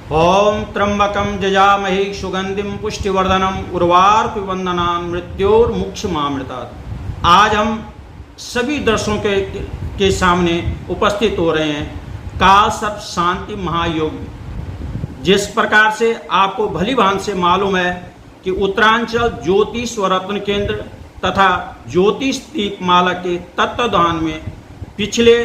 ओम त्र्यंबकं जजामहे सुगंधिं पुष्टिवर्धनम् उर्वारुकवंदनान् मृत्योर्मुक्षमामृतात्। आज हम सभी दर्शकों के सामने उपस्थित हो रहे हैं काल सर्प शांति महायोग। जिस प्रकार से आपको भली भांति से मालूम है कि उत्तरांचल ज्योतिष व रत्न केंद्र तथा ज्योतिष दीपमाला के तत्वाधान में पिछले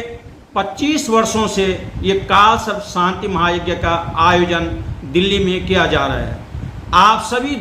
25 वर्षों से ये काल सर्प शांति महायज्ञ का आयोजन दिल्ली में किया जा रहा है। आप सभी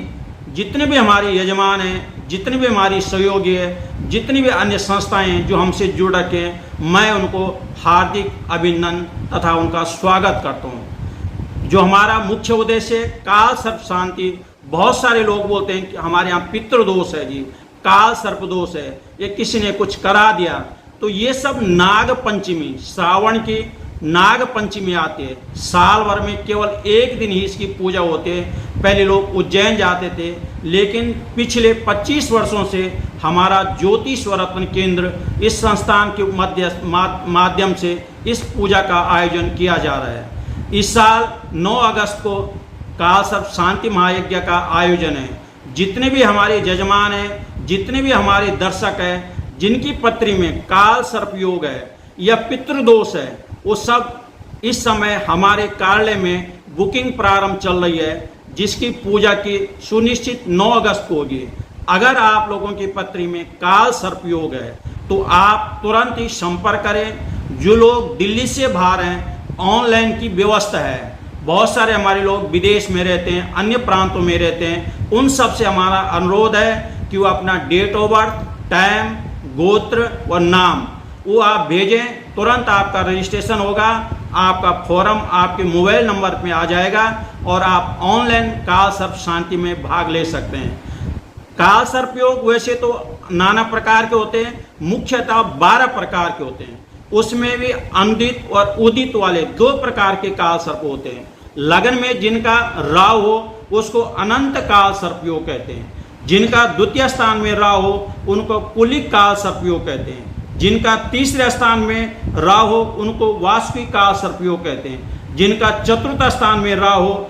जितने भी हमारे यजमान हैं, जितने भी हमारी सहयोगी है, जितनी भी अन्य संस्थाएं हैं जो हमसे जुड़ रखे हैं, मैं उनको हार्दिक अभिनंदन तथा उनका स्वागत करता हूं। जो हमारा मुख्य उद्देश्य है काल सर्प शांति, बहुत सारे लोग बोलते हैं कि हमारे यहाँ पितृदोष है जी, काल सर्प दोष है, ये किसी ने कुछ करा दिया। तो ये सब नाग पंचमी, श्रावण की नाग पंचमी आती है। साल भर में केवल एक दिन ही इसकी पूजा होती है। पहले लोग उज्जैन जाते थे, लेकिन पिछले 25 वर्षों से हमारा ज्योतिष व रत्न केंद्र इस संस्थान के माध्यम से इस पूजा का आयोजन किया जा रहा है। इस साल 9 अगस्त को काल सर्प शांति महायज्ञ का आयोजन है। जितने भी हमारे यजमान हैं, जितने भी हमारे दर्शक हैं, जिनकी पत्री में काल सर्प योग है या पितृदोष है, वो सब इस समय हमारे कार्यालय में बुकिंग प्रारंभ चल रही है, जिसकी पूजा की सुनिश्चित 9 अगस्त को होगी। अगर आप लोगों की पत्री में काल सर्प योग है तो आप तुरंत ही संपर्क करें। जो लोग दिल्ली से बाहर हैं, ऑनलाइन की व्यवस्था है। बहुत सारे हमारे लोग विदेश में रहते हैं, अन्य प्रांतों में रहते हैं। उन सब से हमारा अनुरोध है कि वो अपना डेट ऑफ बर्थ, टाइम, गोत्र व नाम वो आप भेजें। तुरंत आपका रजिस्ट्रेशन होगा, आपका फॉर्म आपके मोबाइल नंबर पे आ जाएगा और आप ऑनलाइन काल सर्प शांति में भाग ले सकते हैं। काल सर्प योग वैसे तो नाना प्रकार के होते हैं, मुख्यतः 12 प्रकार के होते हैं। उसमें भी अनुदित और उदित वाले 2 प्रकार के काल सर्प होते हैं। लगन में जिनका राहु हो उसको अनंत काल सर्प योग कहते हैं। जिनका द्वितीय स्थान में राहु हो उनको कुलिक काल सर्प योग कहते हैं। जिनका तीसरे स्थान में राहु हो उनको वासुकी काल सर्प योग कहते हैं। जिनका चतुर्थ स्थान में राहु हो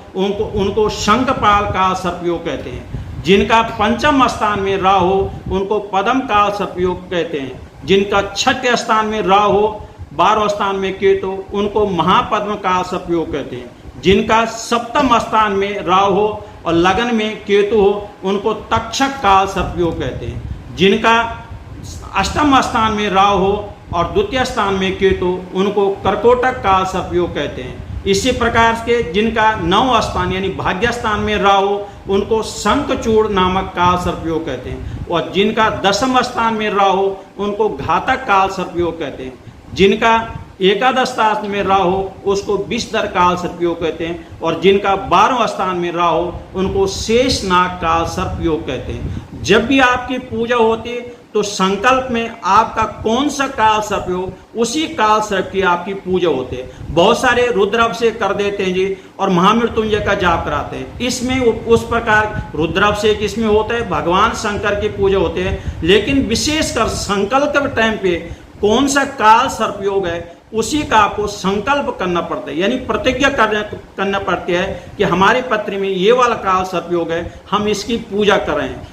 उनको शंखपाल काल सर्प योग कहते हैं। जिनका पंचम स्थान में राहु हो उनको पद्म काल सर्प योग कहते हैं। जिनका छठे स्थान में राहु हो, 12वें स्थान में केतु, उनको महापद्म काल सर्प योग कहते हैं। जिनका सप्तम स्थान में राहु हो और लगन में केतु हो उनको तक्षक काल सर्प योग कहते हैं। जिनका अष्टम स्थान में राहु हो और द्वितीय स्थान में केतु उनको कर्कोटक काल सर्प योग कहते हैं। इसी प्रकार के जिनका 9वां स्थान यानी भाग्य स्थान में राहु हो उनको शंखचूड़ नामक काल सर्प योग कहते हैं। और जिनका 10वें स्थान में राहु हो उनको घातक काल सर्प योग कहते हैं। जिनका एकादश स्थान में राहु उसको विषधर काल सर्प योग कहते हैं। और जिनका 12वें स्थान में राहु उनको शेषनाग काल सर्प योग कहते हैं। जब भी आपकी पूजा होती है तो संकल्प में आपका कौन सा काल सर्प योग, उसी काल सर्प की आपकी पूजा होती है। बहुत सारे रुद्राभिषेक कर देते हैं जी और महामृत्युंजय का जाप कराते हैं। इसमें उस प्रकार रुद्राभिषेक इसमें होता है, भगवान शंकर की पूजा होती है। लेकिन विशेषकर संकल्प के टाइम पे कौन सा काल सर्प योग है उसी का आपको संकल्प करना पड़ता है, यानी प्रतिज्ञा करना पड़ती है कि हमारी पत्री में ये वाला काल सर्प योग है, हम इसकी पूजा कर रहे हैं।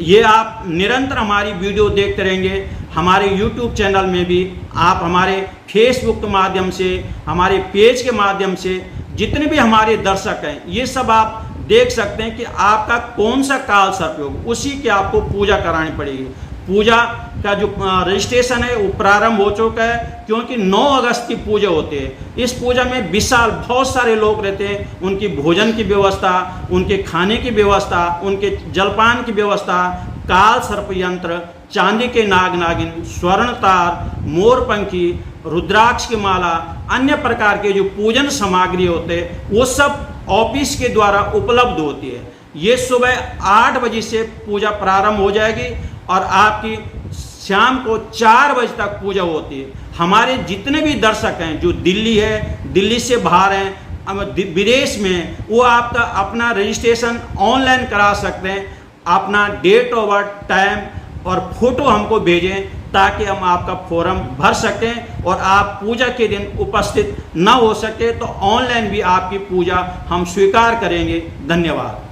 ये आप निरंतर हमारी वीडियो देखते रहेंगे। हमारे YouTube चैनल में भी आप हमारे फेसबुक के माध्यम से, हमारे पेज के माध्यम से जितने भी हमारे दर्शक हैं, ये सब आप देख सकते हैं कि आपका कौन सा काल सर्प योग, उसी की आपको पूजा करानी पड़ेगी। पूजा का जो रजिस्ट्रेशन है वो प्रारंभ हो चुका है, क्योंकि 9 अगस्त की पूजा होती है। इस पूजा में विशाल बहुत सारे लोग रहते हैं। उनकी भोजन की व्यवस्था, उनके खाने की व्यवस्था, उनके जलपान की व्यवस्था, काल सर्प यंत्र, चांदी के नाग नागिन, स्वर्ण तार, मोरपंखी, रुद्राक्ष की माला, अन्य प्रकार के जो पूजन सामग्री होते हैं वो सब ऑफिस के द्वारा उपलब्ध होती है। ये सुबह 8 बजे से पूजा प्रारंभ हो जाएगी और आपकी शाम को 4 बजे तक पूजा होती है। हमारे जितने भी दर्शक हैं जो दिल्ली है, दिल्ली से बाहर हैं, विदेश में, वो आपका अपना रजिस्ट्रेशन ऑनलाइन करा सकते हैं। अपना डेट ऑफ बर्थ, टाइम और फोटो हमको भेजें। ताकि हम आपका फॉर्म भर सकें और आप पूजा के दिन उपस्थित न हो सके तो ऑनलाइन भी आपकी पूजा हम स्वीकार करेंगे। धन्यवाद।